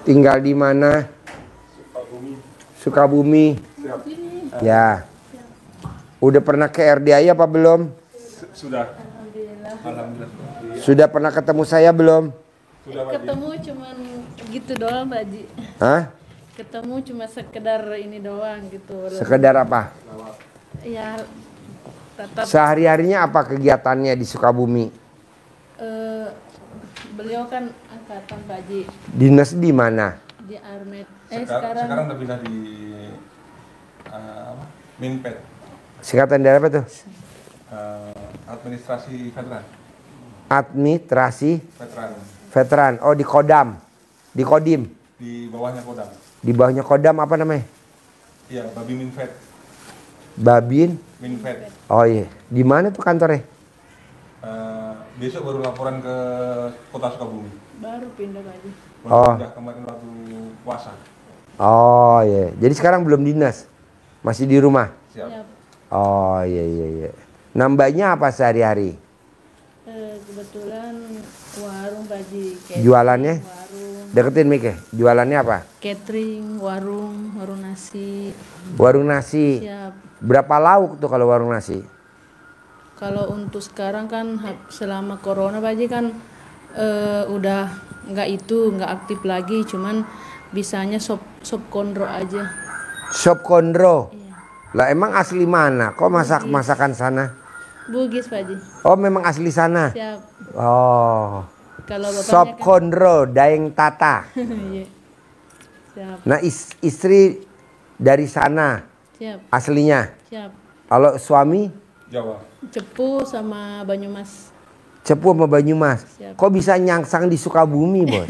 Tinggal di mana? Sukabumi. Sukabumi. Siap. Ya. Udah pernah ke RDI apa belum? Sudah. Alhamdulillah. Sudah pernah ketemu saya belum? Sudah, Pak Haji. Ketemu cuman gitu doang, Pak Haji. Hah? Ketemu cuma sekedar ini doang gitu. Sekedar apa? Ya tetap Sehari-harinya apa kegiatannya di Sukabumi? beliau kan angkatan Pak Haji Dinas di mana? di Armet. Sekarang udah pindah di Minpet, Singkatan dari apa tuh? administrasi veteran. Administrasi Veteran Veteran. Oh, di Kodam. Di Kodim. di bawahnya Kodam. Di bawahnya Kodam apa namanya? Iya, Babi Minvet. Babin. Minvet. Oh iya. Di mana tuh kantornya? Besok baru laporan ke Kota Sukabumi. baru pindah Pak Haji. Baru Oh. pindah kemarin waktu puasa. Oh iya. Jadi sekarang belum dinas. Masih di rumah. Siap. Ya, Oh iya iya iya. Nambahnya apa sehari-hari? kebetulan warung Pak Haji. Catering, Jualannya? warung, Deketin mic ya. Jualannya apa? catering, warung nasi. Warung nasi. Siap. Berapa lauk tuh kalau warung nasi? Kalau untuk sekarang kan selama corona Pak Haji kan udah nggak aktif lagi, cuman bisanya sop kondro aja. Sop kondro. Iya. Lah emang asli mana? Kok masakan sana? Bugis Pak Haji. Oh memang asli sana. Siap. Oh. Kalau bapaknya Sop kan kondro, Daeng Tata. Iya. Siap. Nah istri dari sana Siap. aslinya. Siap. Kalau suami Jawa. Cepu sama Banyumas. Cepu sama Banyumas. Siap. Kok bisa nyangsang di Sukabumi, Bos?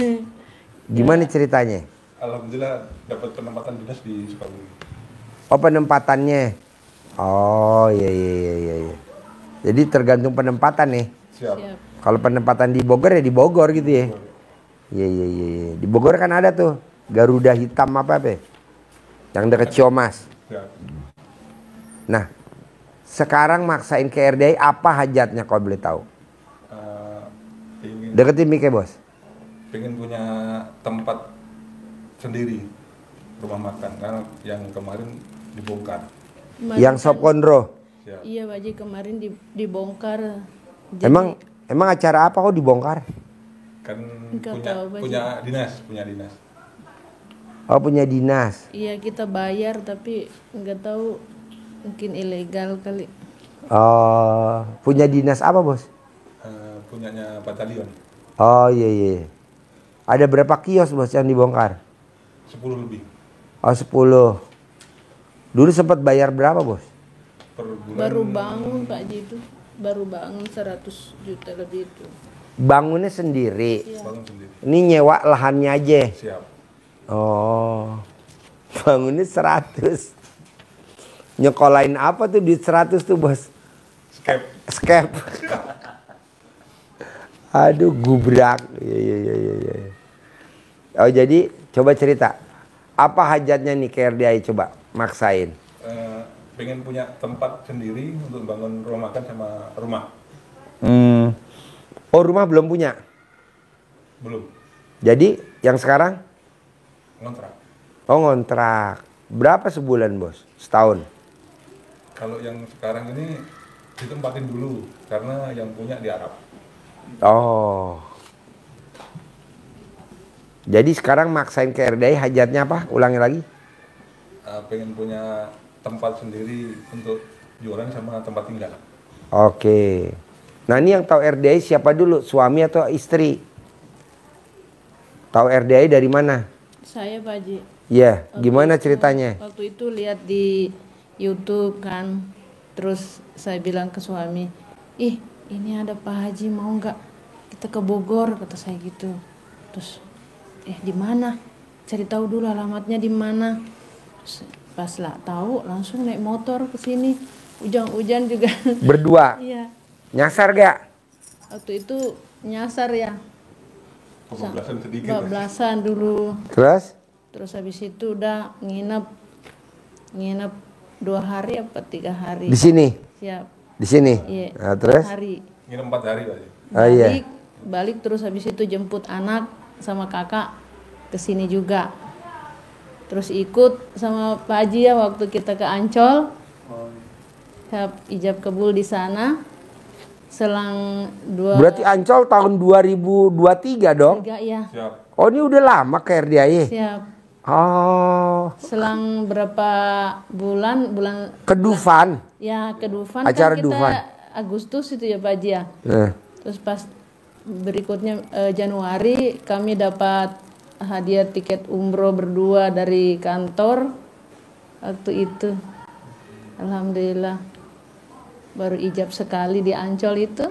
Gimana ceritanya? Alhamdulillah dapat penempatan dinas di Sukabumi. Oh, penempatannya. Oh, iya iya iya iya. Iya. Jadi tergantung penempatan nih. Siap. Siap. Kalau penempatan di Bogor ya di Bogor gitu ya. Iya iya iya. Iya. Di Bogor kan ada tuh Garuda Hitam apa ya? Yang deket Ciomas. Siap. Nah, sekarang maksain ke RDI apa hajatnya kalau boleh tahu? Ingin Deketin mic ya, Bos. pengen punya tempat sendiri, rumah makan, karena yang kemarin dibongkar. Kemarin Yang sop kan- kondro. Siap. Iya Pak Haji, kemarin dibongkar. Jadi, Emang acara apa kok dibongkar? Kan Nggak punya tahu, Pak. punya dinas. Oh, punya dinas. iya kita bayar tapi nggak tahu mungkin ilegal kali. Oh, punya dinas apa, Bos? Punyanya batalion. Oh, iya iya. Ada berapa kios, Bos, yang dibongkar? 10 lebih Oh, 10. Dulu sempat bayar berapa, Bos? per bulan. Baru bangun Pak Haji itu. Baru bangun 100 juta lebih itu. Bangunnya sendiri. Iya. Bangun sendiri. Ini nyewa lahannya aja. Siap. Oh. Bangunnya 100. Nyekolahin apa tuh di 100 tuh, Bos? Skep. Skep. Aduh, gubrak. Iya iya iya iya. Oh, jadi coba cerita. Apa hajatnya nih ke RDI, coba maksain. Pengen punya tempat sendiri untuk bangun rumah makan sama rumah. Oh, rumah belum punya. Belum. Jadi yang sekarang Ngontrak. oh ngontrak. Berapa sebulan, Bos? Setahun. Kalau yang sekarang ini ditempatin dulu karena yang punya di Arab. Oh. Jadi sekarang maksain ke RDI hajatnya apa? Ulangi lagi. Pengen punya tempat sendiri untuk jualan sama tempat tinggal. Oke. Nah, ini yang tahu RDI siapa dulu? Suami atau istri? Tahu RDI dari mana? Saya Pak Haji. Iya, Waktu gimana itu- ceritanya? Waktu itu lihat di YouTube kan, terus saya bilang ke suami, ih ini ada Pak Haji mau nggak kita ke Bogor, kata saya gitu. Terus di mana? Cari tahu dulu alamatnya di mana. Terus, pas lah tahu langsung naik motor ke sini. Hujan-hujan juga. Berdua. Iya. Nyasar gak? Waktu itu nyasar ya. Kebablasan sedikit. Bablasan dulu. Terus? Terus habis itu udah nginep 2 hari apa 3 hari. Di sini? Siap. Di sini? Iya. Nah, terus? 4 hari. Nginep 4 hari Pak. Oh iya. Balik terus habis itu jemput anak sama kakak ke sini juga. Terus ikut sama Pak Haji ya waktu kita ke Ancol. Saya ijab kabul di sana. Selang Berarti Ancol tahun 2023 dong? 3 ya. Siap. Oh ini udah lama ke RDAY? Siap. Oh. Selang berapa bulan Ke Dufan? ya ke Dufan Acara kan kita Dufan. Agustus itu ya Pak Haji ya. Terus pas berikutnya Januari kami dapat hadiah tiket umroh berdua dari kantor waktu itu. Alhamdulillah baru ijab sekali di Ancol itu.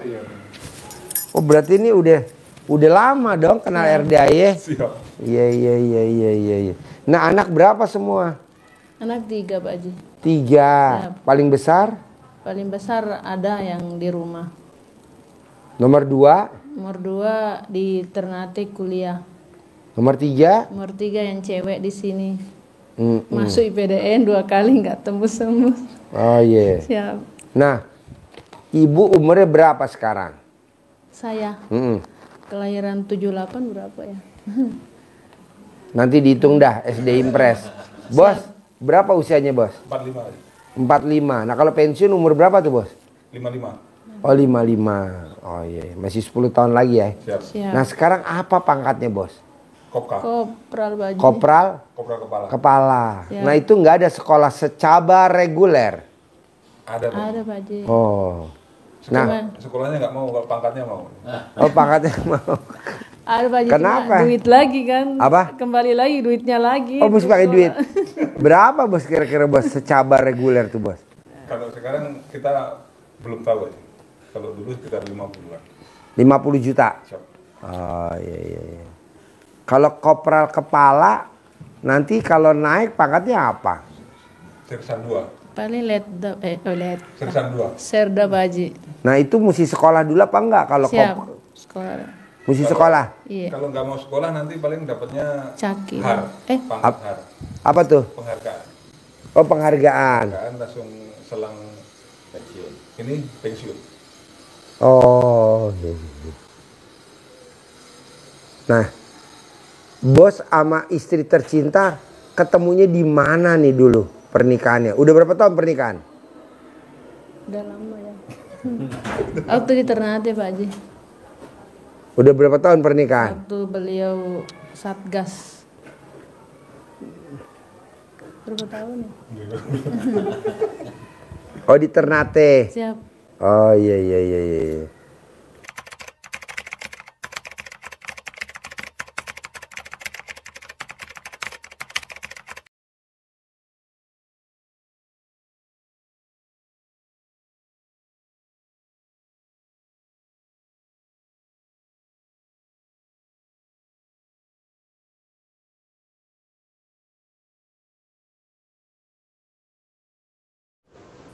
Oh berarti ini udah lama dong kenal RDAY? Siap. Iya. Nah anak berapa semua? Anak 3 Pak Haji. 3. Paling besar? Paling besar ada yang di rumah. Nomor 2? Nomor 2 di Ternate kuliah. Nomor 3? Nomor 3 yang cewek di sini. Masuk IPDN 2 kali nggak tembus-tembus. Oh iya. Siap. Nah, ibu umurnya berapa sekarang? Saya kelahiran 78 berapa ya? Nanti dihitung dah SD Impres. Bos, berapa usianya bos? 45 aja. 45. Nah kalau pensiun umur berapa tuh bos? 55. Oh 55. Oh iya, masih 10 tahun lagi ya. Siap. Siap. Nah sekarang apa pangkatnya bos? Kopka. Kopral Pak Haji. Kopral Kopra kepala. kepala. Siap. Nah itu nggak ada sekolah secabar reguler. Ada, Pak. Ada Pak Haji. Oh. Nah, Sekolahnya nggak mau, kalau pangkatnya mau. oh pangkatnya mau. Ada Pak Haji. Kenapa? Cuma duit lagi kan. Apa? Kembali lagi duitnya lagi. Oh mesti Terus pakai kalau- duit. Berapa bos kira-kira bos secabar reguler tuh bos? Kalau sekarang kita belum tahu aja. Kalau dulu sekitar 50-an. 50 juta. Siap. Oh iya. Kalau kopral kepala nanti kalau naik pangkatnya apa? Sersan 2. Paling let. Sersan 2. Serda Pak Haji. Nah itu mesti sekolah dulu apa enggak kalau Siap. Sekolah. mesti sekolah? Iya. Kalau nggak mau sekolah nanti paling dapatnya Caki. har. Pangkat har. Apa tuh? Penghargaan. Oh penghargaan. Penghargaan langsung selang pensiun. Ini pensiun. Oh. Iya. Nah, bos sama istri tercinta ketemunya di mana nih dulu pernikahannya? Udah berapa tahun pernikahan? Udah lama ya. Waktu di Ternate Pak Haji. Udah berapa tahun pernikahan? Waktu beliau Satgas. Berapa tahun ya? Oh di Ternate. Siap. Oh iya.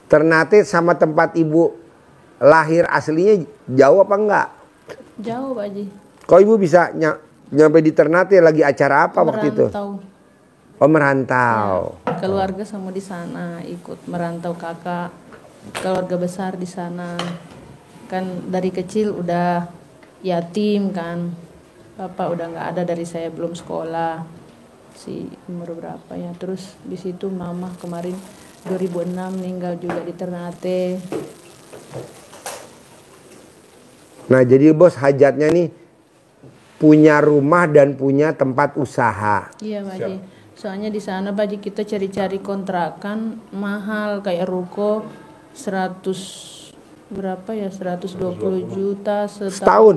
Ternate sama tempat ibu lahir aslinya jauh apa enggak? Jauh Pak Haji. Kok ibu bisa nyampe di Ternate lagi acara apa waktu itu? Merantau. Oh merantau. Keluarga sama di sana, ikut merantau kakak, keluarga besar di sana. Kan dari kecil udah yatim kan. Bapak udah nggak ada dari saya belum sekolah. Si umur berapa ya? Terus di situ mama kemarin 2006 meninggal juga di Ternate. Nah jadi bos hajatnya nih punya rumah dan punya tempat usaha. Iya Pak Haji. Soalnya di sana Pak Haji kita cari-cari kontrakan mahal kayak ruko 100 berapa ya 120 juta Setahun?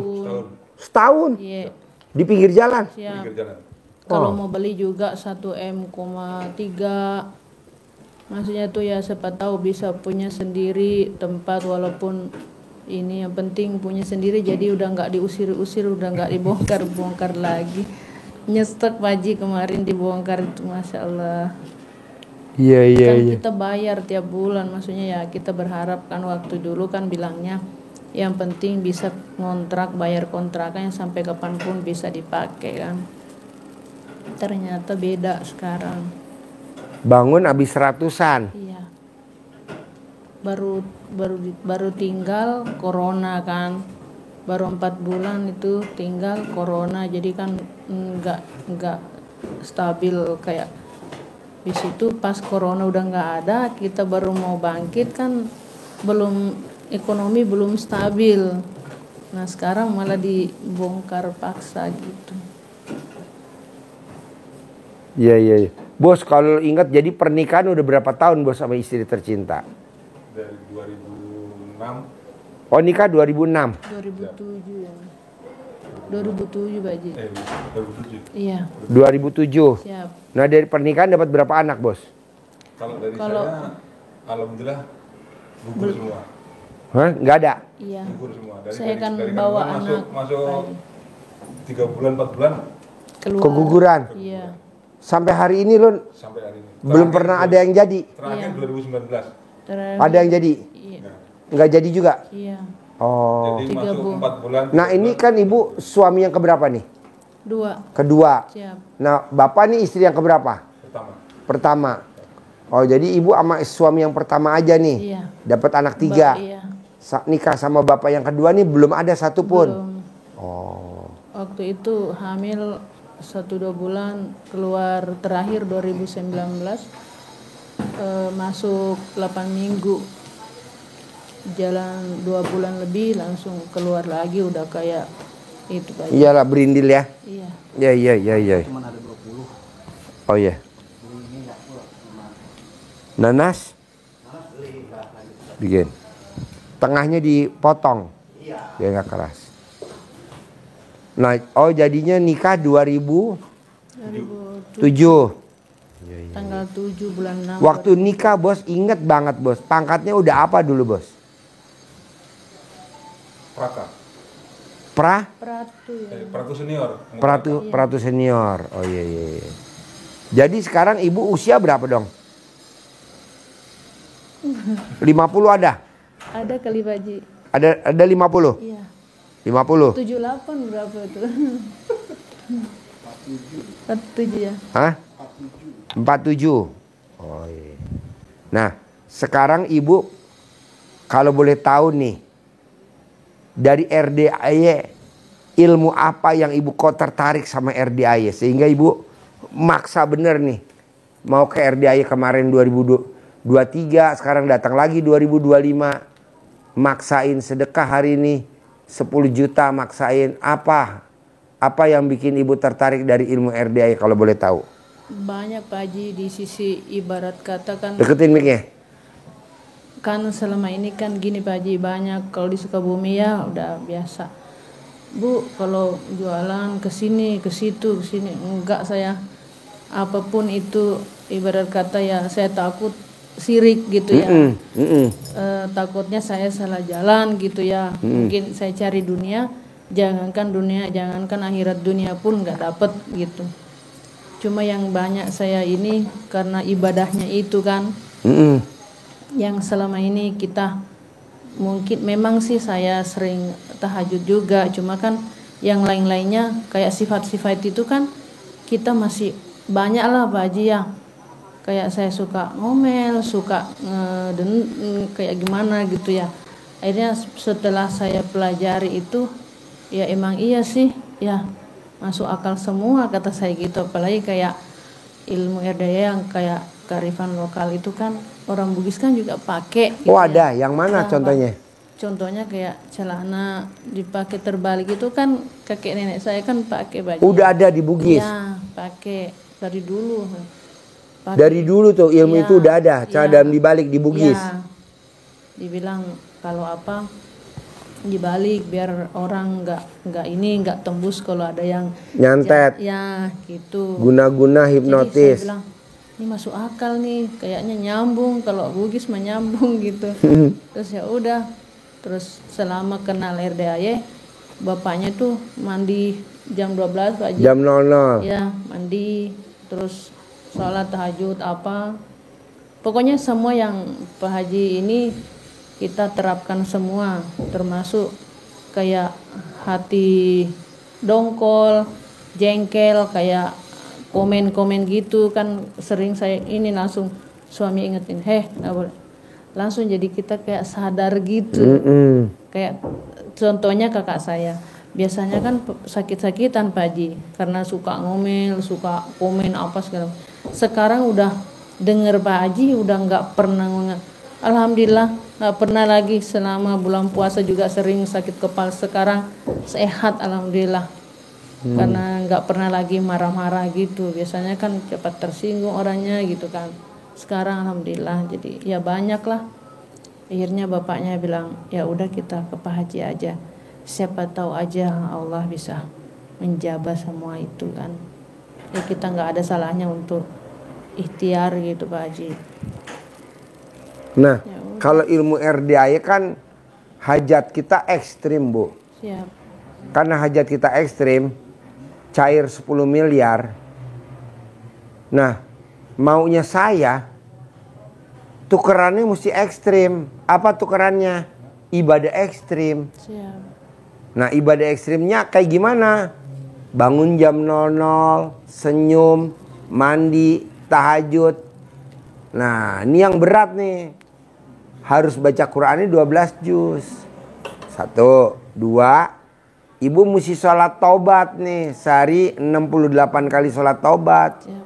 Setahun? Iya. Di pinggir jalan? Siap. Pinggir jalan. Kalau mau beli juga 1,3 M. Maksudnya tuh ya siapa tahu bisa punya sendiri tempat walaupun ini yang penting punya sendiri jadi udah nggak diusir-usir udah nggak dibongkar-bongkar lagi. Nyestek Pak Haji kemarin dibongkar itu Masya Allah. Iya Kan kita bayar tiap bulan maksudnya ya kita berharap kan waktu dulu kan bilangnya yang penting bisa ngontrak bayar kontrakan yang sampai kapanpun bisa dipakai kan. Ternyata beda sekarang. Bangun habis ratusan. Iya. Baru tinggal corona kan. Baru 4 bulan itu tinggal corona jadi kan enggak stabil kayak di situ. Pas corona udah nggak ada, kita baru mau bangkit kan, belum, ekonomi belum stabil. Nah sekarang malah dibongkar paksa gitu. Iya, iya, iya. Bos, kalau ingat jadi pernikahan udah berapa tahun bos sama istri tercinta? Dari 2006. Oh, nikah 2006. 2007 ya. 2007 Pak Haji. 2007. Iya. 2007. Siap. Nah, dari pernikahan dapat berapa anak, bos? Kalau dari Kalau- saya, alhamdulillah gugur semua. Hah? Nggak ada? Iya. Gugur semua. Saya kan dari bawa kandungan anak masuk 3 bulan 4 bulan keluar. Keguguran. Iya. Sampai hari ini lo sampai hari ini. belum pernah ada yang jadi. Terakhir Iya. 2019. Terakhir- Ada yang jadi? Iya. Nah, Nggak jadi juga? Iya. Oh. jadi 3 masuk bulan. 4 bulan. Nah, ini kan ibu suami yang keberapa nih? 2. Kedua. Siap. Nah, bapak nih istri yang keberapa? Pertama. Pertama. Oh, jadi ibu sama suami yang pertama aja nih. Iya. Dapat anak 3. Iya. Nikah sama bapak yang kedua nih belum ada satupun. Belum. Oh. Waktu itu hamil 1-2 bulan, keluar terakhir 2019, masuk 8 minggu, jalan 2 bulan lebih langsung keluar lagi, udah kayak itu Pak Haji. Iyalah berindil ya. Iya. Iya, iya, iya, iya. Oh iya. Nanas? Bikin. Tengahnya dipotong. Biar nggak keras. Nah, oh jadinya nikah 2007. 2007 tanggal 7 bulan 6. Waktu nikah bos inget banget bos. Pangkatnya udah apa dulu bos? Praka. Pratu ya. Pratu senior. Pratu senior. Oh iya, iya, iya. Jadi sekarang ibu usia berapa dong? 50 ada? Ada kali Pak Haji. Ada 50? Iya. 50? 78 berapa tuh? 47 ya. Hah? 47. Oh iya. Nah, sekarang ibu kalau boleh tahu nih dari RDAY ilmu apa yang ibu kok tertarik sama RDAY sehingga ibu maksa bener nih mau ke RDAY kemarin 2023 sekarang datang lagi 2025 maksain sedekah hari ini 10 juta maksain apa yang bikin ibu tertarik dari ilmu RDAY kalau boleh tahu? Banyak Pak Haji, di sisi ibarat kata kan, Deketin mic-nya. kan selama ini kan gini Pak Haji, banyak kalau di Sukabumi ya udah biasa. Bu, kalau jualan ke sini, ke situ, ke sini. Enggak, saya apapun itu ibarat kata ya saya takut sirik gitu ya. Takutnya saya salah jalan gitu ya. Mungkin saya cari dunia, jangankan akhirat, dunia pun nggak dapet gitu. Cuma yang banyak saya ini karena ibadahnya itu kan, yang selama ini kita mungkin memang sih saya sering tahajud juga, cuma kan yang lain-lainnya kayak sifat-sifat itu kan kita masih banyak lah Pak Haji ya. Kayak saya suka ngomel, suka kayak gimana gitu ya. Akhirnya setelah saya pelajari itu ya emang iya sih ya, masuk akal semua kata saya gitu. Apalagi kayak ilmu RDAY yang kayak kearifan lokal itu kan orang Bugis kan juga pakai gitu. Oh ya. ada, yang mana Nah, contohnya? Contohnya kayak celana dipakai terbalik itu kan kakek nenek saya kan pakai baju. Udah ada di Bugis. Ya, pakai dari dulu. Pakai. Dari dulu tuh ilmu Ya, itu udah ada, cara ya. dalam dibalik di Bugis. Ya. Dibilang kalau apa dibalik biar orang nggak tembus kalau ada yang Nyantet. ya gitu. Guna-guna Jadi hipnotis. saya bilang ini masuk akal nih, kayaknya nyambung, kalau Bugis menyambung gitu. Terus ya udah, terus selama kenal RDAY, bapaknya tuh mandi jam 12 Pak Haji. Jam 00. Ya, mandi, terus sholat tahajud apa. Pokoknya semua yang Pak Haji ini kita terapkan semua, termasuk kayak hati dongkol, jengkel, kayak komen-komen gitu kan sering saya ini langsung suami ingetin, nggak boleh. Langsung jadi kita kayak sadar gitu. Kayak contohnya kakak saya, biasanya kan sakit-sakitan Pak Haji karena suka ngomel, suka komen apa segala. Sekarang udah denger Pak Haji udah nggak pernah alhamdulillah nggak pernah lagi. Selama bulan puasa juga sering sakit kepala, sekarang sehat alhamdulillah. Karena nggak pernah lagi marah-marah gitu. Biasanya kan cepat tersinggung orangnya gitu kan. Sekarang alhamdulillah jadi ya banyak lah. Akhirnya bapaknya bilang ya udah kita ke Pak Haji aja. Siapa tahu aja Allah bisa menjabat semua itu kan. Ya kita nggak ada salahnya untuk ikhtiar gitu Pak Haji. Nah, Ya udah. kalau ilmu RDAY kan hajat kita ekstrim, Bu. Siap. Karena hajat kita ekstrim, cair 10 miliar. Nah, maunya saya tukerannya mesti ekstrim. Apa tukerannya? Ibadah ekstrim. Siap. Nah, ibadah ekstrimnya kayak gimana? Bangun jam 00, senyum, mandi, tahajud. Nah, ini yang berat nih. Harus baca Qur'annya 12 juz. 1, 2. Ibu mesti sholat taubat nih. Sehari 68 kali sholat taubat. Siap.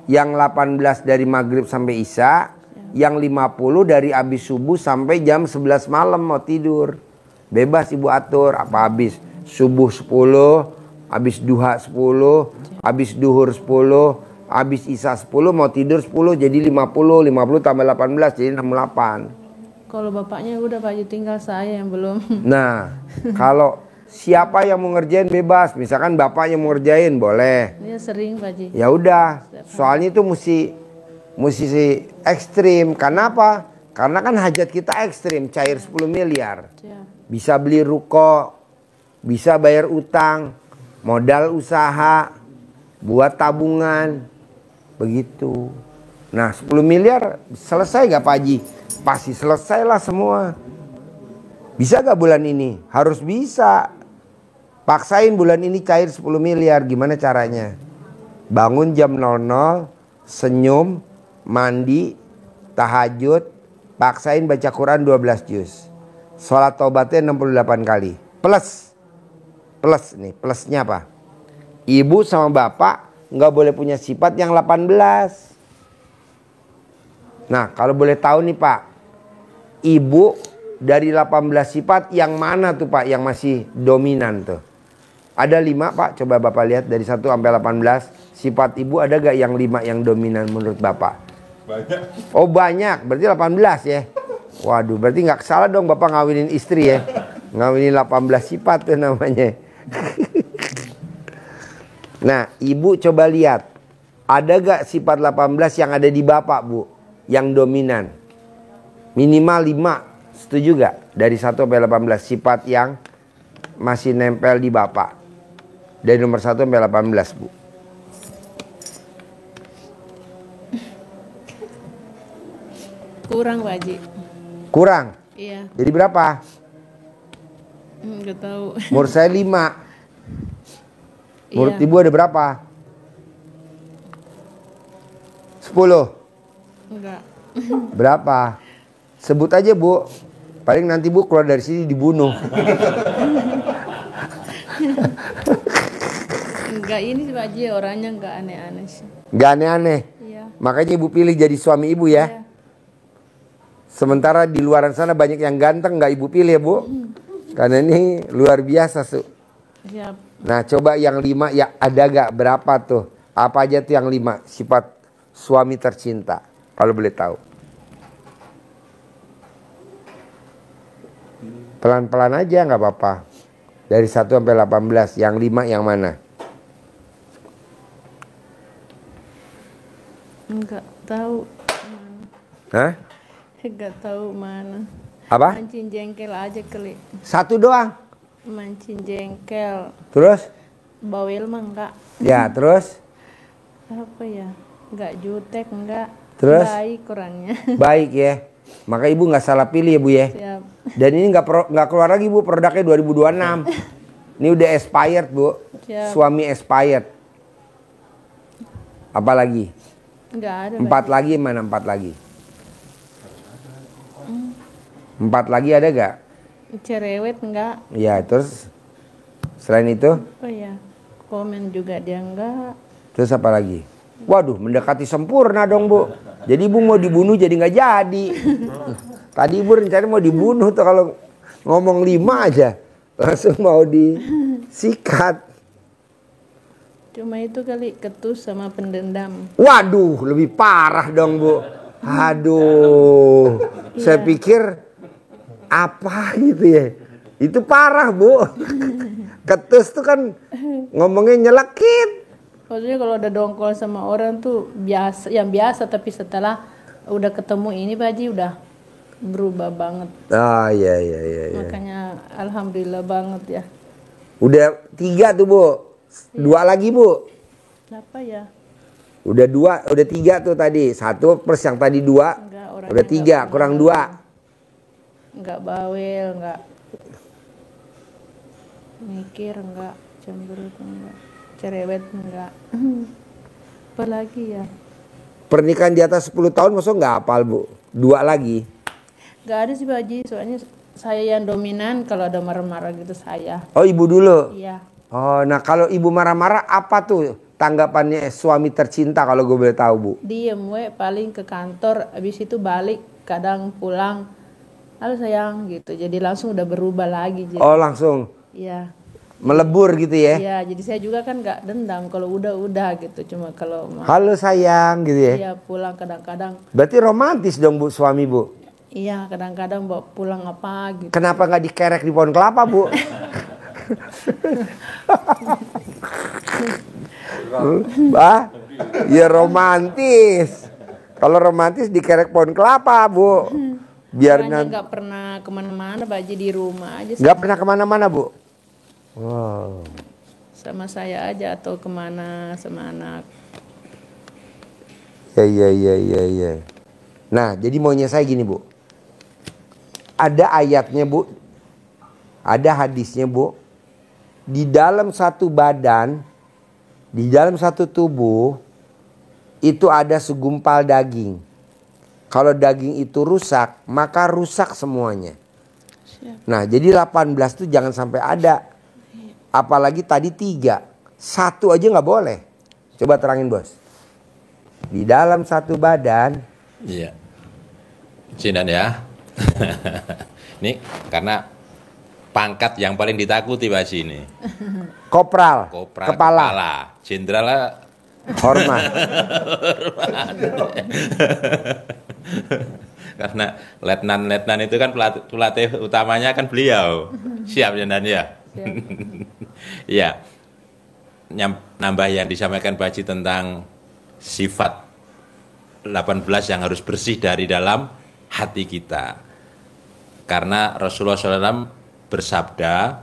Yang 18 dari maghrib sampai isya. Yang 50 dari habis subuh sampai jam 11 malam mau tidur. Bebas ibu atur. Apa habis subuh 10, habis duha 10, habis duhur 10, habis isya 10, mau tidur 10 jadi 50. 50 tambah 18 jadi 68. Kalau bapaknya udah Pak Haji, tinggal saya yang belum. Nah, kalau siapa yang mau ngerjain bebas. Misalkan bapak yang mau ngerjain boleh. Dia sering Pak Haji. Ya udah. Soalnya itu mesti ekstrim. Karena apa? Karena kan hajat kita ekstrim, cair 10 miliar. Siap. Bisa beli ruko, bisa bayar utang, modal usaha, buat tabungan. Begitu. Nah, 10 miliar selesai gak Pak Haji? Pasti selesai lah semua. Bisa gak bulan ini? Harus bisa. Paksain bulan ini cair 10 miliar. Gimana caranya? Bangun jam 00, senyum, mandi, tahajud, paksain baca Quran 12 juz. Sholat taubatnya 68 kali. Plus nih, plusnya apa? Ibu sama bapak nggak boleh punya sifat yang 18. Nah, kalau boleh tahu nih Pak, ibu dari 18 sifat yang mana tuh Pak yang masih dominan tuh? Ada 5 Pak, coba Bapak lihat dari 1 sampai 18. Sifat ibu ada gak yang 5 yang dominan menurut Bapak? Banyak. Oh banyak, berarti 18 ya. Waduh, berarti nggak salah dong Bapak ngawinin istri ya. Ngawinin 18 sifat tuh namanya. Nah, ibu coba lihat. Ada gak sifat 18 yang ada di Bapak, Bu? Yang dominan. Minimal 5. Setuju gak? Dari 1 sampai 18 sifat yang masih nempel di Bapak. Dari nomor 1 sampai 18, Bu. Kurang Pak Haji. Kurang? Iya. Jadi berapa? Nggak tahu. Menurut saya 5. Menurut Iya. ibu ada berapa? 10. Enggak. Berapa? Sebut aja Bu. Paling nanti Bu keluar dari sini dibunuh. Enggak, ini sih Pak Haji orangnya enggak aneh-aneh sih. Gak aneh-aneh. Iya. Makanya ibu pilih jadi suami ibu ya. Iya. Sementara di luaran sana banyak yang ganteng gak ibu pilih ya Bu. Karena ini luar biasa Su. Siap. Nah coba yang 5 ya ada gak berapa tuh? Apa aja tuh yang 5 sifat suami tercinta? Kalau boleh tahu. Pelan-pelan aja gak apa-apa. Dari 1 sampai 18. Yang 5 yang mana? Enggak tahu. Hah? Enggak tahu mana. Apa? Mancing jengkel aja kali. 1 doang. Mancing jengkel. Terus? Bawel mah enggak. Ya terus? Apa ya? Enggak jutek, enggak. Terus? Baik orangnya. Baik ya. Maka ibu nggak salah pilih ya Bu ya. Siap. Dan ini nggak keluar lagi Bu produknya 2026. Ini udah expired Bu. Siap. Suami expired. Apa lagi? Enggak ada. 4 lagi mana 4 lagi? 4 lagi ada gak? Cerewet enggak. Ya terus Selain itu, Oh ya, komen juga dia enggak. terus apa lagi? Waduh, mendekati sempurna dong Bu. Jadi Ibu mau dibunuh jadi nggak jadi. Tadi Ibu rencana mau dibunuh tuh kalau ngomong 5 aja. Langsung mau disikat. Cuma itu kali ketus sama pendendam. Waduh, lebih parah dong Bu. Aduh, saya pikir apa gitu ya. Itu parah Bu. Ketus tuh kan ngomongnya nyelekit. Maksudnya kalau ada dongkol sama orang tuh biasa, yang biasa, tapi setelah udah ketemu ini Pak Haji udah berubah banget. Oh iya. Makanya alhamdulillah banget ya. Udah 3 tuh Bu. 2 lagi Bu. Kenapa ya? Udah 2, udah 3 tuh tadi. 1 plus yang tadi 2. Enggak, orangnya Udah 3, kurang 2. Enggak bawel, enggak mikir, enggak cemberut, enggak cerewet, enggak. Apalagi ya? Pernikahan di atas 10 tahun maksudnya nggak hafal Bu. 2 lagi. Enggak ada sih Pak Haji, soalnya saya yang dominan kalau ada marah-marah gitu saya. Oh Ibu dulu. Iya. Oh nah kalau Ibu marah-marah apa tuh tanggapannya suami tercinta kalau gue boleh tahu Bu? Diem paling ke kantor, habis itu balik, kadang pulang. Halo sayang gitu. Jadi langsung udah berubah lagi. Jadi, Oh langsung iya. melebur gitu ya? Iya, jadi saya juga kan nggak dendam kalau udah gitu. Cuma kalau Halo sayang gitu ya? iya pulang kadang-kadang. Berarti romantis dong Bu suami Bu? Iya, kadang-kadang bawa pulang apa gitu. Kenapa nggak dikerek di pohon kelapa Bu? Ya romantis. Kalau romantis dikerek pohon kelapa Bu. Biar Makanya nanti nggak pernah kemana-mana, Pak Haji, di rumah aja. nggak pernah kemana-mana Bu. Wow. Sama saya aja atau kemana sama anak. Ya. Nah, jadi maunya saya gini Bu. Ada ayatnya Bu. Ada hadisnya Bu. Di dalam satu badan, di dalam satu tubuh, itu ada segumpal daging. Kalau daging itu rusak, maka rusak semuanya. Siap. Nah, jadi 18 itu jangan sampai ada. Apalagi tadi 3. 1 aja nggak boleh. Coba terangin Bos. Di dalam satu badan. Iya. Sinan ya. Ini karena pangkat yang paling ditakuti Pak Haji ini. Kopral. Kepala. Jenderal Hormat. karena letnan itu kan pelatih utamanya kan beliau. Siap Jenderal ya. Ya. Nambah yang disampaikan Pak Haji tentang sifat 18 yang harus bersih dari dalam hati kita. Karena Rasulullah SAW bersabda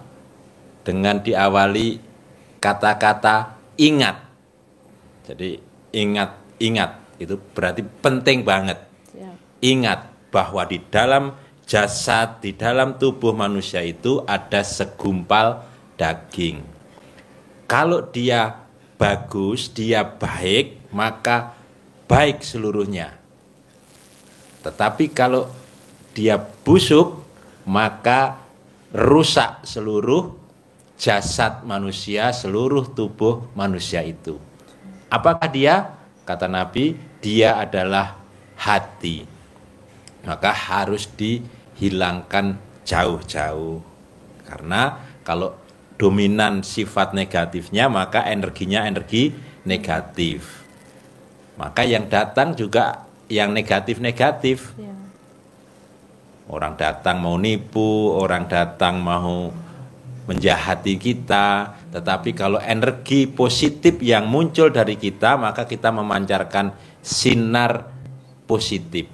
dengan diawali kata-kata ingat. Jadi ingat itu berarti penting banget. Siap. Ingat bahwa di dalam jasad, di dalam tubuh manusia itu ada segumpal daging. Kalau dia bagus, dia baik, maka baik seluruhnya. Tetapi kalau dia busuk, maka rusak seluruh jasad manusia, seluruh tubuh manusia itu. Apakah dia? Kata Nabi, dia adalah hati. Maka harus dihilangkan jauh-jauh. Karena kalau dominan sifat negatifnya, maka energinya energi negatif. Maka yang datang juga yang negatif-negatif. Ya. Orang datang mau nipu, orang datang mau menjahati kita. Tetapi kalau energi positif yang muncul dari kita, maka kita memancarkan sinar positif.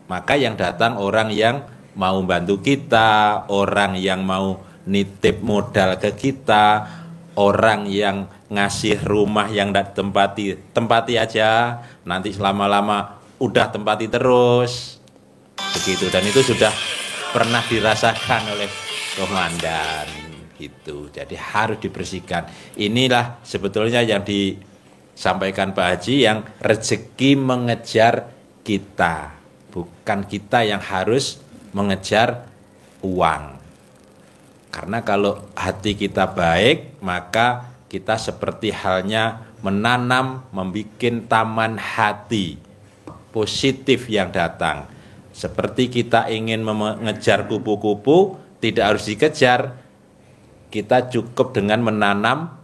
Maka yang datang orang yang mau bantu kita, orang yang mau nitip modal ke kita, orang yang ngasih rumah yang tidak tempati aja, nanti lama-lama udah tempati terus. Begitu, dan itu sudah pernah dirasakan oleh komandan gitu. Jadi harus dibersihkan. Inilah sebetulnya yang disampaikan Pak Haji, yang rezeki mengejar kita, bukan kita yang harus mengejar uang. Karena kalau hati kita baik, maka kita seperti halnya menanam, membuat taman hati positif yang datang. Seperti kita ingin mengejar kupu-kupu, tidak harus dikejar. Kita cukup dengan menanam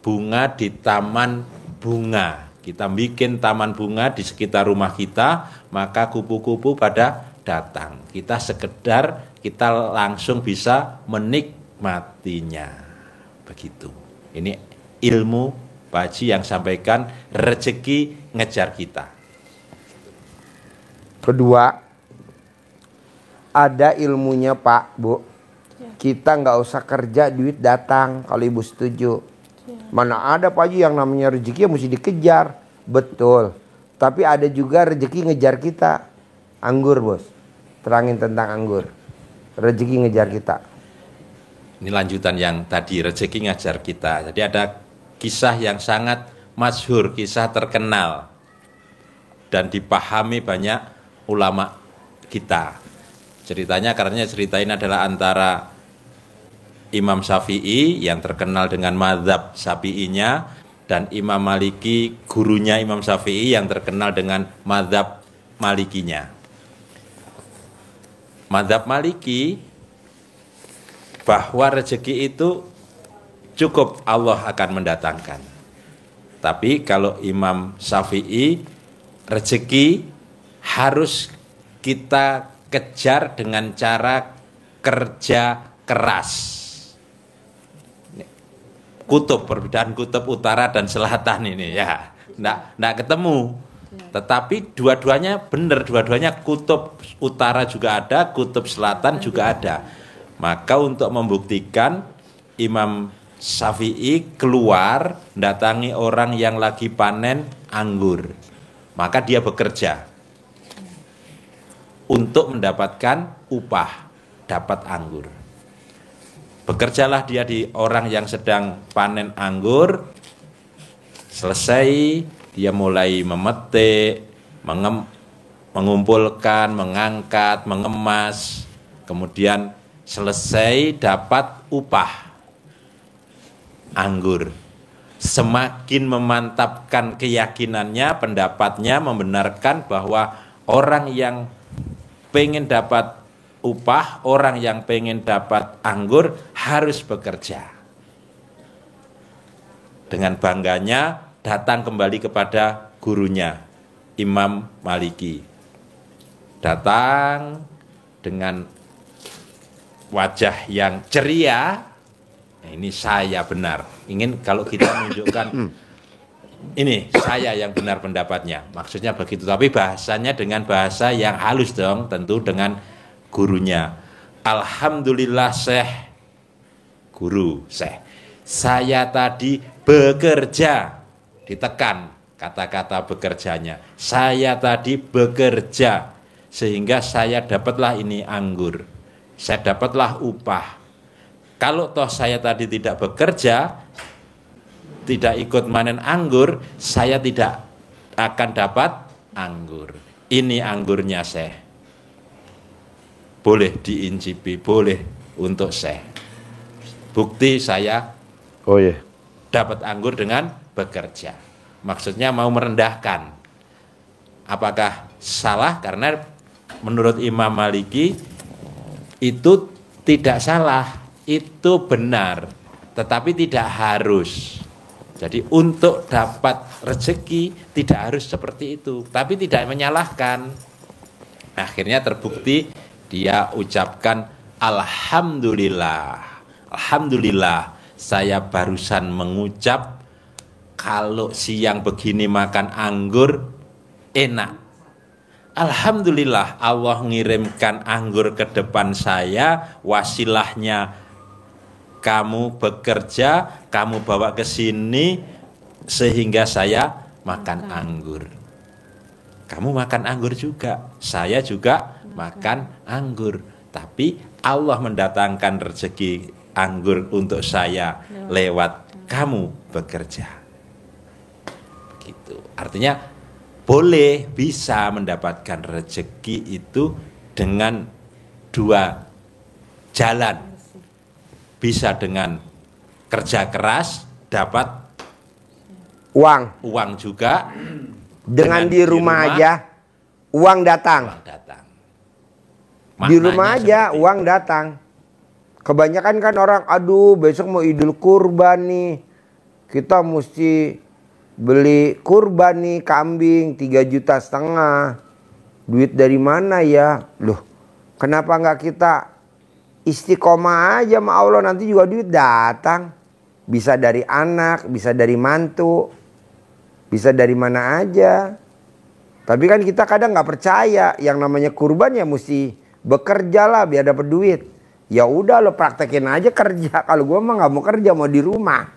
bunga di taman bunga. Kita bikin taman bunga di sekitar rumah kita, maka kupu-kupu pada datang. Kita sekedar, kita langsung bisa menikmatinya. Begitu. Ini ilmu Pak Haji yang sampaikan, rezeki ngejar kita. Kedua, ada ilmunya Pak, Bu. Kita nggak usah kerja, duit datang kalau Ibu setuju. Mana ada Pak Haji yang namanya rezeki yang mesti dikejar. Betul. Tapi ada juga rezeki ngejar kita. Anggur, Bos. Terangin tentang anggur. Rezeki ngejar kita. Ini lanjutan yang tadi, rezeki ngajar kita. Jadi ada kisah yang sangat masyhur, kisah terkenal dan dipahami banyak ulama kita. Ceritanya, karena cerita ini adalah antara Imam Syafi'i yang terkenal dengan mazhab Syafi'inya dan Imam Maliki, gurunya Imam Syafi'i yang terkenal dengan mazhab Malikinya. Mazhab Maliki bahwa rezeki itu cukup Allah akan mendatangkan. Tapi kalau Imam Syafi'i, rezeki harus kita kejar dengan cara kerja keras. Kutub, perbedaan kutub utara dan selatan ini ya, nggak ketemu. Tetapi dua-duanya benar, dua-duanya kutub utara juga ada, kutub selatan juga ada. Maka untuk membuktikan, Imam Syafi'i keluar datangi orang yang lagi panen anggur. Maka dia bekerja untuk mendapatkan upah, dapat anggur. Bekerjalah dia di orang yang sedang panen anggur. Selesai, dia mulai memetik, mengumpulkan, mengangkat, mengemas. Kemudian selesai dapat upah anggur. Semakin memantapkan keyakinannya, pendapatnya membenarkan bahwa orang yang pengen dapat upah, orang yang pengen dapat anggur harus bekerja. Dengan bangganya datang kembali kepada gurunya, Imam Maliki. Datang dengan wajah yang ceria. Nah, ini saya benar. Ingin kalau kita menunjukkan ini saya yang benar pendapatnya. Maksudnya begitu. Tapi bahasanya dengan bahasa yang halus dong, tentu dengan gurunya. Alhamdulillah Syekh, guru Syekh, saya tadi bekerja, ditekan kata-kata bekerjanya. Saya tadi bekerja sehingga saya dapatlah ini anggur. Saya dapatlah upah. Kalau toh saya tadi tidak bekerja, tidak ikut manen anggur, saya tidak akan dapat anggur. Ini anggurnya Syekh. Boleh diincipi, boleh untuk Syekh. Bukti saya dapat anggur dengan bekerja. Maksudnya mau merendahkan. Apakah salah? Karena menurut Imam Maliki itu tidak salah, itu benar, tetapi tidak harus. Jadi untuk dapat rezeki tidak harus seperti itu, tapi tidak menyalahkan. Akhirnya terbukti dia ucapkan Alhamdulillah. Alhamdulillah, saya barusan mengucap kalau siang begini makan anggur enak. Alhamdulillah Allah ngirimkan anggur ke depan saya, wasilahnya kamu bekerja, kamu bawa ke sini sehingga saya makan anggur. Kamu makan anggur juga, saya juga makan anggur. Tapi Allah mendatangkan rezeki anggur untuk saya lewat kamu bekerja. Begitu. Artinya boleh bisa mendapatkan rezeki itu dengan dua jalan. bisa dengan kerja keras dapat uang juga, dengan di rumah aja uang datang. uang datang. Di rumah Maknanya aja seperti uang datang. Kebanyakan kan orang, aduh besok mau Idul Kurban nih, kita mesti beli kurban nih kambing 3,5 juta. Duit dari mana ya? Loh, kenapa nggak kita istiqomah aja sama Allah, nanti juga duit datang. Bisa dari anak, bisa dari mantu, bisa dari mana aja. Tapi kan kita kadang nggak percaya, yang namanya kurban ya mesti bekerja lah biar dapat duit. Ya udah lo praktekin aja kerja. Kalau gue mah nggak mau kerja, mau di rumah.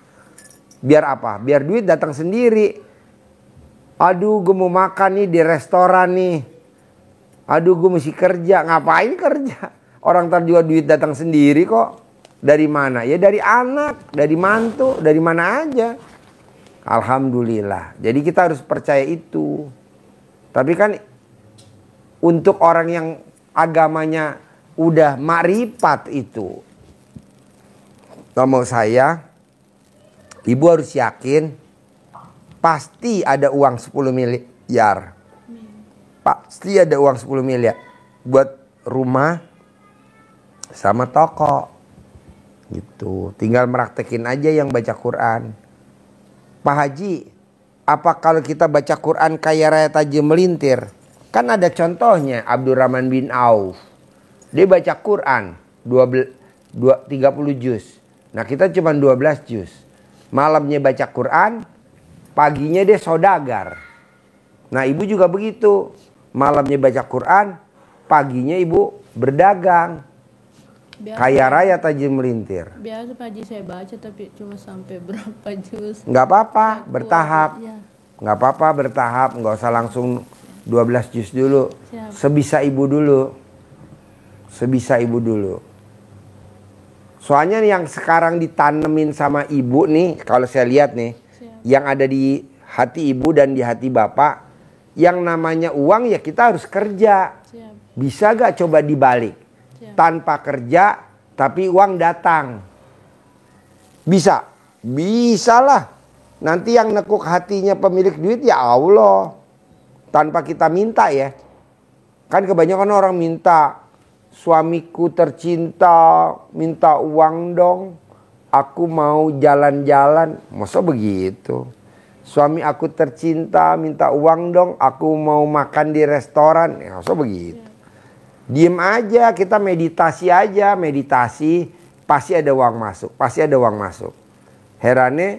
Biar apa? Biar duit datang sendiri. Aduh gue mau makan nih di restoran nih. Aduh gue mesti kerja. Ngapain kerja? Orang ntar juga duit datang sendiri kok. Dari mana? Ya dari anak, dari mantu, dari mana aja. Alhamdulillah. Jadi kita harus percaya itu. Tapi kan untuk orang yang agamanya udah makrifat itu, ngomong saya, ibu harus yakin pasti ada uang 10 miliar. Pasti ada uang 10 miliar buat rumah sama toko. Gitu. Tinggal meraktekin aja yang baca Quran. Pak Haji, apa kalau kita baca Quran kayak Raya Tajim melintir? Kan ada contohnya, Abdurrahman bin Auf. Dia baca Quran 30 juz. Nah kita cuma 12 juz. Malamnya baca Quran, paginya dia saudagar. Nah ibu juga begitu. Malamnya baca Quran, paginya ibu berdagang. Biasa, Kayak Raya Tajim melintir. biasa Pak Haji saya baca tapi cuma sampai berapa juz. Nggak apa-apa, bertahap. Ya. Nggak apa-apa, bertahap. Nggak usah langsung 12 juz dulu. Siap. Sebisa ibu dulu. Sebisa ibu dulu. Soalnya yang sekarang ditanemin sama ibu nih, kalau saya lihat nih, Siap. yang ada di hati ibu dan di hati bapak, yang namanya uang ya kita harus kerja. Siap. Bisa gak coba dibalik? Siap. Tanpa kerja tapi uang datang. Bisa? Bisa lah. Nanti yang nekuk hatinya pemilik duit ya Allah. Tanpa kita minta ya. Kan kebanyakan orang minta, suamiku tercinta, minta uang dong. Aku mau jalan-jalan. Masa begitu? Suami aku tercinta, minta uang dong. Aku mau makan di restoran. Ya, masa begitu? Diem aja, kita meditasi aja. Meditasi, pasti ada uang masuk. Pasti ada uang masuk. Herannya,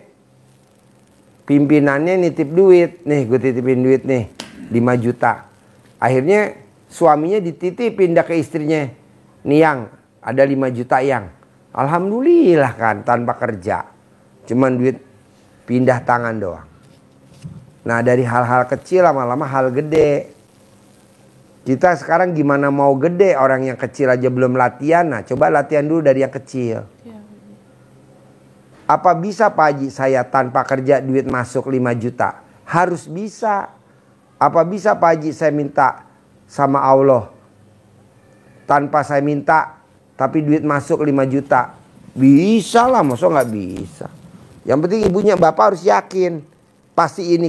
pimpinannya nitip duit. Nih, gue titipin duit nih. 5 juta. Akhirnya suaminya dititip pindah ke istrinya. Nih yang, ada 5 juta yang. Alhamdulillah kan, tanpa kerja. Cuman duit pindah tangan doang. Nah dari hal-hal kecil lama-lama hal gede. Kita sekarang gimana mau gede, orang yang kecil aja belum latihan. Nah coba latihan dulu dari yang kecil. Siap. Apa bisa Pak Haji saya tanpa kerja duit masuk 5 juta? Harus bisa. Apa bisa Pak Haji saya minta sama Allah tanpa saya minta tapi duit masuk 5 juta? Bisa lah, masa nggak bisa? Yang penting ibunya bapak harus yakin. Pasti ini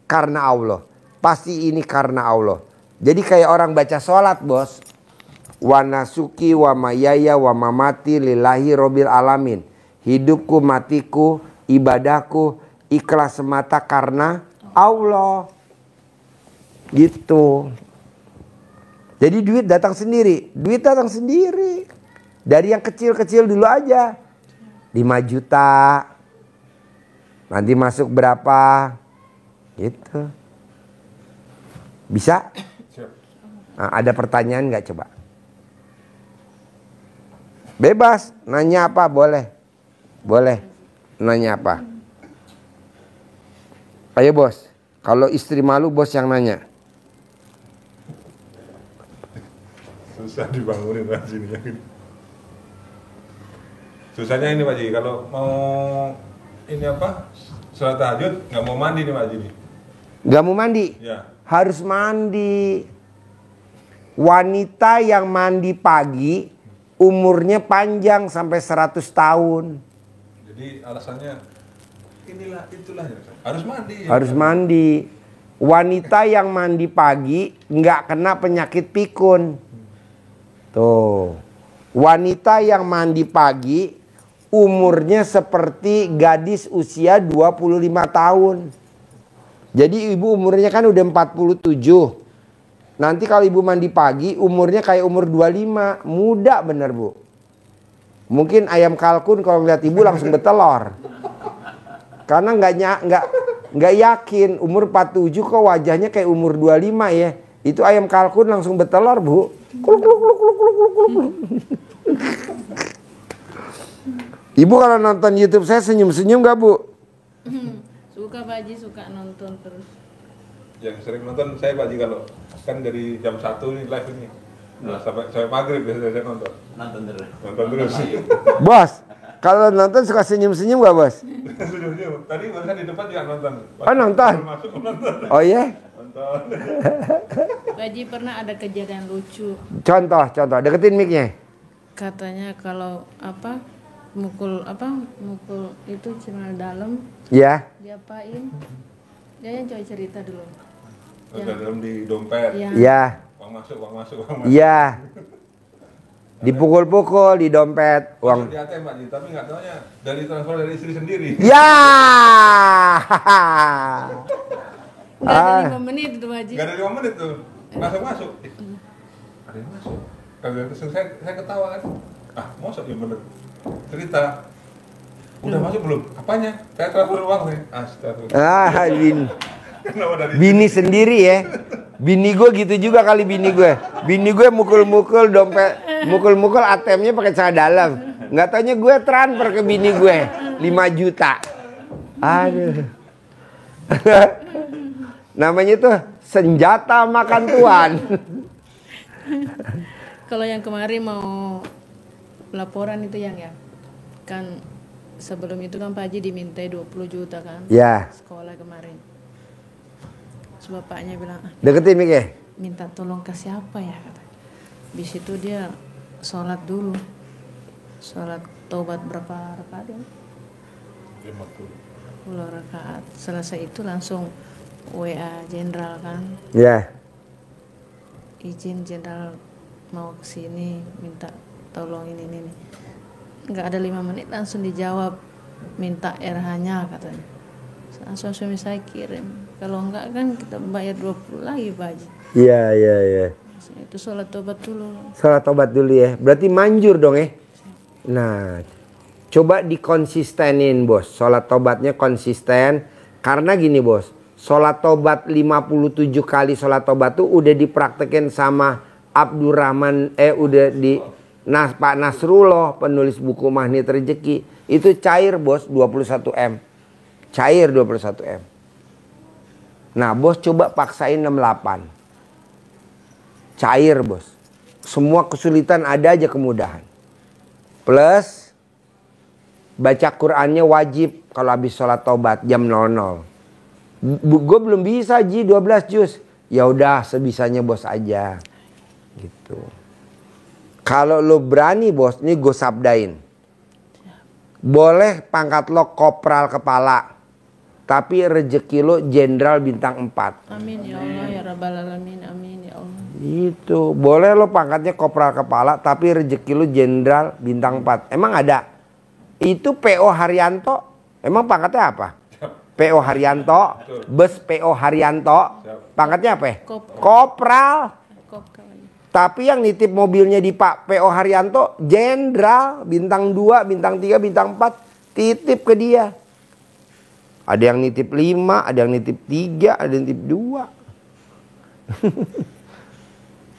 karena Allah. Pasti ini karena Allah. Jadi kayak orang baca sholat bos. Wa nasuki wa mayaya wa mamati lillahi robbil alamin. Hidupku, matiku, ibadahku ikhlas semata karena Allah. Gitu. Jadi duit datang sendiri. Duit datang sendiri. Dari yang kecil-kecil dulu aja. 5 juta. Nanti masuk berapa? Gitu. Bisa? Nah, ada pertanyaan nggak coba? Bebas. Nanya apa? Boleh. Boleh. Nanya apa? Ayo bos. Kalau istri malu bos yang nanya. Susah dibangunin Pak Haji ini. Susahnya ini Pak Haji, kalau mau ini apa? Sholat tahajud nggak mau mandi nih Pak Haji nih. Nggak mau mandi? Ya. Harus mandi. Wanita yang mandi pagi umurnya panjang sampai 100 tahun. Jadi alasannya inilah itulah ya. Harus mandi. Ya. Harus mandi. Wanita yang mandi pagi nggak kena penyakit pikun. Tuh. Wanita yang mandi pagi umurnya seperti gadis usia 25 tahun. Jadi ibu umurnya kan udah 47. Nanti kalau ibu mandi pagi umurnya kayak umur 25. Muda bener bu. Mungkin ayam kalkun kalau ngeliat ibu langsung bertelur. Karena nggak yakin umur 47 kok wajahnya kayak umur 25 ya. Itu ayam kalkun langsung bertelur bu. Kuluk, kuluk, kuluk, kuluk, kuluk, kuluk, kuluk. Ibu kalau nonton YouTube saya senyum-senyum gak bu? Suka Pak Haji, suka nonton terus. Yang sering nonton saya Pak Haji kalau kan dari jam 1 nih live ini. Nah, sampai maghrib biasanya saya nonton. Nonton terus. Nonton terus. Bos, kalau nonton suka senyum-senyum gak bos? Senyum-senyum. Tadi barusan di depan juga nonton. Oh nonton? Masuk nonton. Oh iya? Nonton. Pak Haji pernah ada kejadian lucu. Contoh, deketin mic-nya. Katanya kalau mukul itu celana dalam, Ya. diapain? Dia yang coba cerita dulu. Udah dalam di dompet. Ya. Ya. Uang masuk, uang masuk, uang masuk. Ya. Dipukul-pukul di dompet Uang uang. di ATM Pak Haji, tapi nggak taunya dari transfer dari istri sendiri. Ya. Nggak ada 5 menit itu Pak Haji. Nggak ada 5 menit tuh. Langsung masuk. Ada yang masuk. Kalau terus saya ketawa kan. Ah, masuk ya bener. Cerita. Udah masuk belum? Apanya? Saya transfer uang nih. Astaga. Kenapa dari Bini sendiri ya. Bini gue gitu juga kali bini gue. Bini gue mukul-mukul dompet, mukul-mukul ATM-nya pakai celana dalam. Nggak taunya gue transfer ke bini gue 5 juta. Aduh. Namanya tuh senjata makan tuan. Kalau yang kemarin mau laporan itu yang ya. Kan sebelum itu kan Pak Haji dimintai 20 juta kan. Ya. Sekolah kemarin. Terus bapaknya bilang, Deketin mic ya. minta tolong ke siapa ya kata. Di situ dia sholat dulu. Sholat taubat berapa rakaat ya? 10 rakaat. Selesai itu langsung WA jenderal kan. Ya. Izin jenderal mau kesini minta tolong ini. Nggak ada 5 menit langsung dijawab minta RH-nya katanya. Langsung suami saya kirim. Kalau enggak kan kita bayar 20 lagi Pak Haji. Iya. Itu sholat tobat dulu. Sholat tobat dulu ya. Berarti manjur dong ya. Nah, coba dikonsistenin bos. Sholat tobatnya konsisten. Karena gini bos. Sholat tobat 57 kali sholat tobat tuh udah dipraktekin sama Abdurrahman. Udah di Pak Nasrullah penulis buku Magnet Rezeki. Itu cair bos 21 M. Cair 21 M. Nah bos coba paksain 68. Cair bos. Semua kesulitan ada aja kemudahan. Plus baca Qurannya wajib kalau habis sholat tobat jam 00. Gue belum bisa Ji 12 juz. Ya udah sebisanya bos aja. Gitu. Kalau lo berani bos, ini gue sabdain. Boleh pangkat lo kopral kepala. Tapi rezeki lo jenderal bintang 4. Amin ya Allah ya Rabbal Alamin. Amin ya Allah. Itu boleh lo pangkatnya kopral kepala tapi rezeki lo jenderal bintang 4. Emang ada? Itu PO Haryanto. Emang pangkatnya apa? PO Haryanto. Bes PO Haryanto. Pangkatnya apa? Kopral. Tapi yang nitip mobilnya di Pak PO Haryanto jenderal bintang 2, bintang 3, bintang 4 titip ke dia. Ada yang nitip 5, ada yang nitip 3, ada yang nitip 2.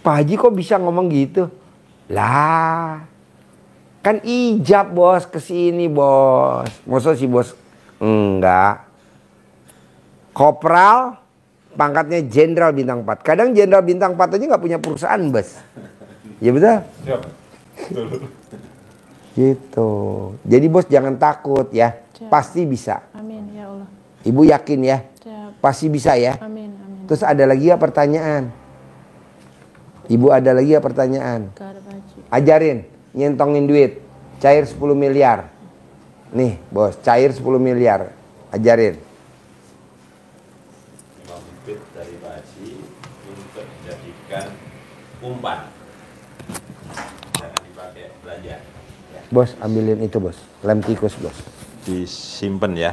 Pak Haji kok bisa ngomong gitu? Lah, kan ijab bos kesini bos. Masa sih bos? Enggak. Kopral, pangkatnya jenderal bintang 4. Kadang jenderal bintang 4 aja nggak punya perusahaan bos. Ya betul? Siap. Gitu. Jadi bos jangan takut ya. Siap. Pasti bisa. Amin ya Allah. Ibu yakin ya? Siap. Pasti bisa ya? Amin amin. Terus ada lagi ya pertanyaan? Ibu ada lagi ya pertanyaan? Gak ada Pak Haji. Ajarin. nyentongin duit. Cair 10 miliar. Nih bos, cair 10 miliar. Ajarin. 5 bibit dari Pak Haji untuk dijadikan umpan. Jangan dipakai belanja. Ya. Bos, ambilin itu bos. Lem tikus bos. Disimpan ya.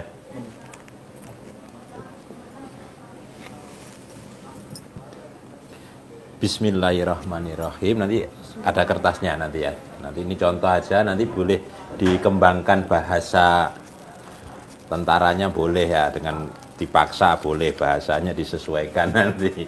Bismillahirrahmanirrahim. Nanti ada kertasnya nanti ya. Nanti ini contoh aja, nanti boleh dikembangkan bahasa tentaranya boleh ya, dengan dipaksa boleh, bahasanya disesuaikan nanti.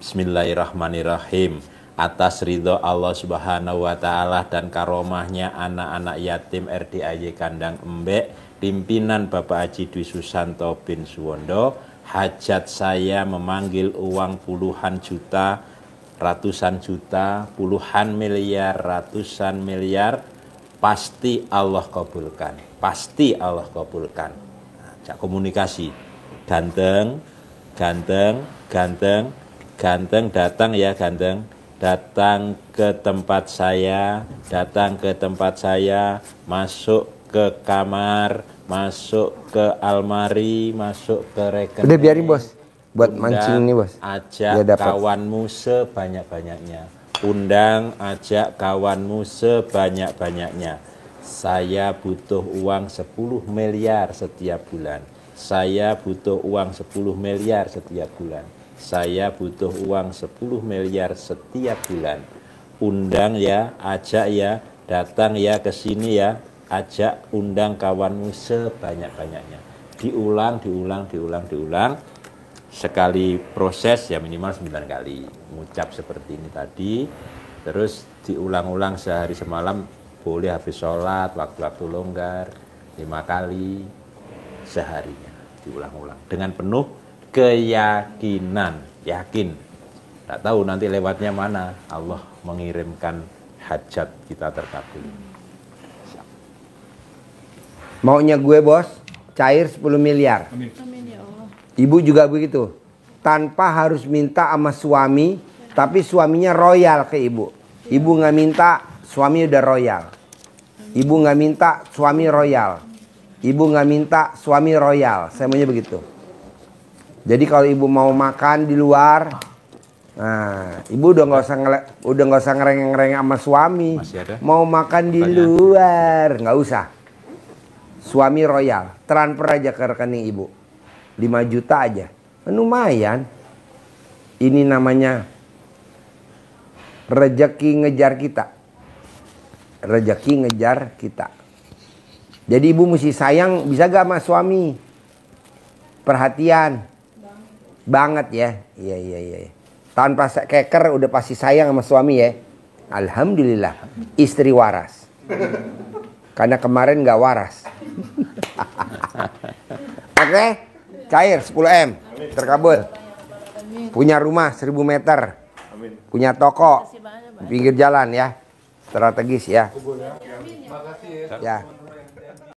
Bismillahirrahmanirrahim. Atas ridho Allah Subhanahu wa Ta'ala dan karomahnya anak-anak yatim RDAY Kandang Embek, pimpinan Bapak Haji Dwi Susanto bin Suwondo, hajat saya memanggil uang puluhan juta, ratusan juta, puluhan miliar, ratusan miliar, pasti Allah kabulkan, pasti Allah kabulkan. Nah, komunikasi, ganteng, ganteng, ganteng, ganteng, datang ya ganteng, datang ke tempat saya, datang ke tempat saya, masuk ke kamar, masuk ke almari, masuk ke rekening. Udah biarin bos, buat mancing nih bos. Ajak kawanmu sebanyak-banyaknya. Undang, ajak kawanmu sebanyak-banyaknya. Saya butuh uang 10 miliar setiap bulan. Saya butuh uang 10 miliar setiap bulan. Saya butuh uang 10 miliar setiap bulan. Undang ya, ajak ya, datang ya ke sini ya, ajak, undang kawanmu sebanyak-banyaknya. Diulang, diulang, diulang, diulang. Sekali proses ya minimal 9 kali. Mengucap seperti ini tadi, terus diulang-ulang sehari semalam, boleh habis sholat, waktu-waktu longgar, 5 kali seharinya. Diulang-ulang dengan penuh keyakinan, yakin. Tak tahu nanti lewatnya mana, Allah mengirimkan hajat kita terkabul. Maunya gue bos, cair 10 miliar. Amin. Amin ya Allah. Ibu juga begitu. Tanpa harus minta sama suami, tapi suaminya royal ke ibu. Ibu nggak minta, suami udah royal. Ibu nggak minta, suami royal. Ibu nggak minta, suami royal. Saya maunya begitu. Jadi kalau ibu mau makan di luar, nah ibu udah nggak usah ngereng-ngereng sama suami. Mau makan di luar, nggak usah. Suami royal, transfer aja ke rekening ibu. 5 juta aja, lumayan. Ini namanya rezeki ngejar kita. Rezeki ngejar kita. Jadi ibu mesti sayang, bisa gak sama suami? Perhatian. Banget ya. Iya. Tanpa keker udah pasti sayang sama suami ya. Alhamdulillah, istri waras. Karena kemarin gak waras. Oke, cair 10 M, terkabul. Punya rumah 1000 meter. Punya toko di pinggir jalan ya. Strategis ya. Makasih ya. Ya.